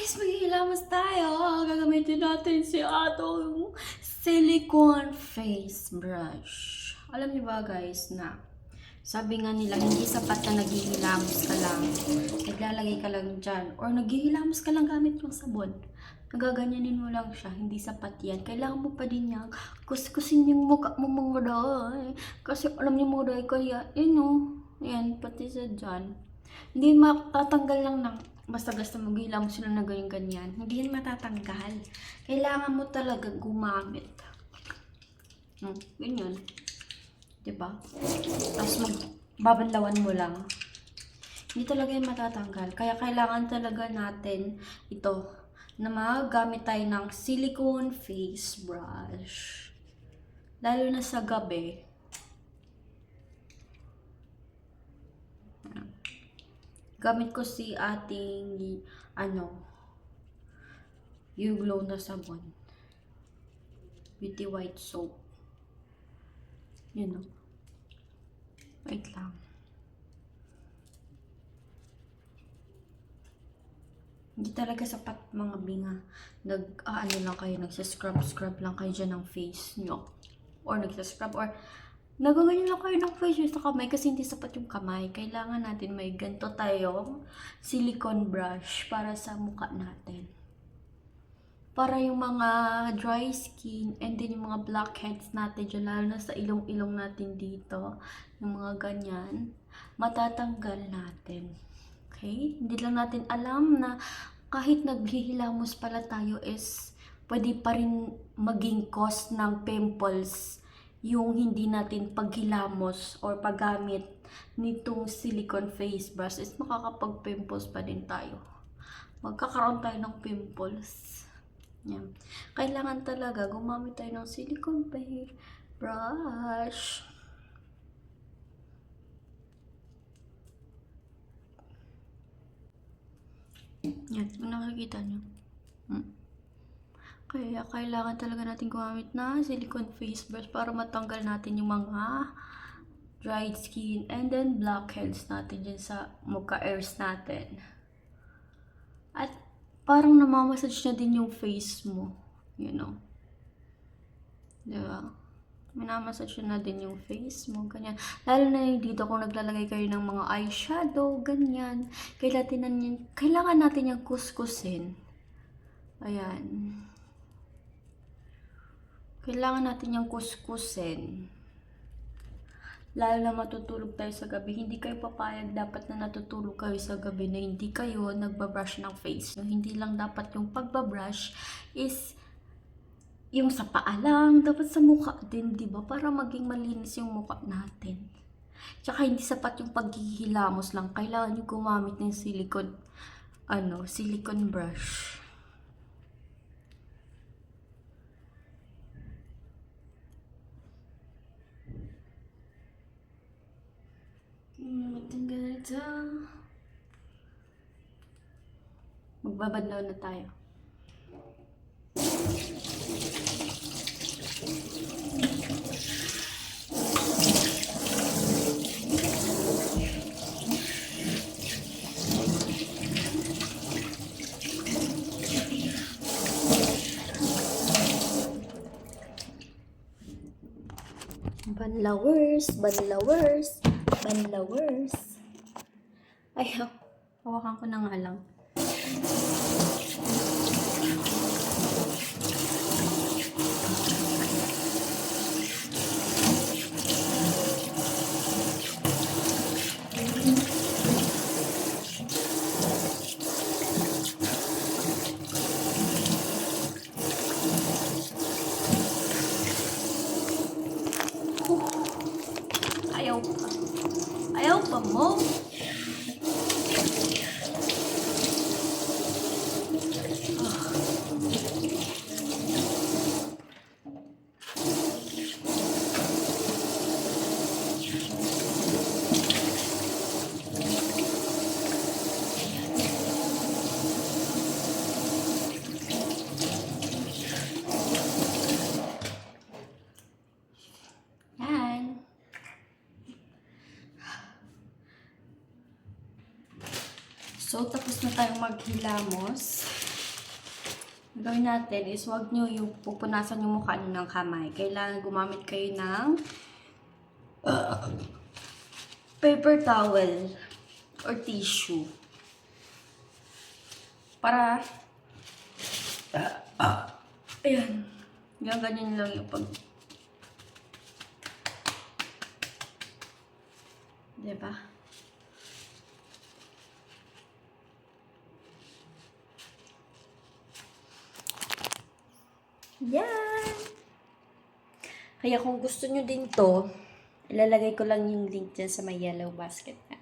guys, maghihilamos tayo. Gagamitin natin si atong silicone face brush. Alam niyo ba guys na sabi nga nila hindi sapat na naghihilamos ka lang. Naglalagay ka lang dyan. Or naghihilamos ka lang gamit yung sabon. Nagaganyanin mo lang siya. Hindi sapat yan. Kailangan mo pa din yan. Kuskusin yung mukha mo mga day. Kasi alam niyo mga day kaya, yan, pati sa dyan. Hindi matatanggal lang ng basta-basta maghilamos sila na ganyan-ganyan. Hindi yan matatanggal. Kailangan mo talaga gumamit. Ganyan. Diba? Tapos magbabanlawan mo lang. Hindi talaga yan matatanggal. Kaya kailangan talaga natin ito na magamit tayo ng silicone face brush. Lalo na sa gabi. Gamit ko si ating yung glow na sabon. Beauty white soap. Yun o. Wait lang. Hindi talaga sapat mga binga. Lang kayo, nagsascrub lang kayo dyan ng face nyo. Or nagsascrub or nagaganyan lang kayo ng face nyo sa kamay kasi hindi sapat yung kamay. Kailangan natin may ganito tayong silicone brush para sa mukha natin. Para yung mga dry skin and then yung mga blackheads natin dyan, lalo na sa ilong-ilong natin dito, yung mga ganyan, matatanggal natin. Okay? Hindi lang natin alam na kahit naghihilamos pala tayo is pwede pa rin maging cause ng pimples yung hindi natin paghilamos or paggamit nitong silicone face brush is makakapag-pimples pa din tayo. Magkakaroon tayo ng pimples. Yan. Kailangan talaga gumamit tayo ng silicone face brush. Yan, kung nakikita nyo. Kaya kailangan talaga natin gumamit na silicone face brush para matanggal natin yung mga dried skin and then blackheads natin dyan sa mukha hairs natin. At parang namamassage na din yung face mo. You know. Diba? Minamassage na din yung face mo. Ganyan. Lalo na yung dito kung naglalagay kayo ng mga eyeshadow. Ganyan. Kailangan natin yung kuskusin. Ayan. Kailangan natin yung kuskusin. Lalo na matutulog tayo sa gabi. Hindi kayo papayag dapat na natutulog kayo sa gabi na hindi kayo nagbabrush ng face. No, hindi lang dapat yung pagbabrush is yung sa paa lang. Dapat sa mukha din, diba? Para maging malinis yung mukha natin. Tsaka hindi sapat yung paghihilamos lang. Kailangan yung gumamit ng silicone brush. Magbabadlaw na tayo. Banlawers. Ayaw, hawakan ko na nga lang. Ayaw pa mo. Yan. So, tapos na tayong maghilamos. gawin natin is wag nyo yung pupunasan yung mukha nyo ng kamay. Kailangan gumamit kayo ng paper towel or tissue. Para, ayan, ganyan lang yung pag, diba? Yan! Kaya kung gusto nyo din to, ilalagay ko lang yung link dyan sa may yellow basket na.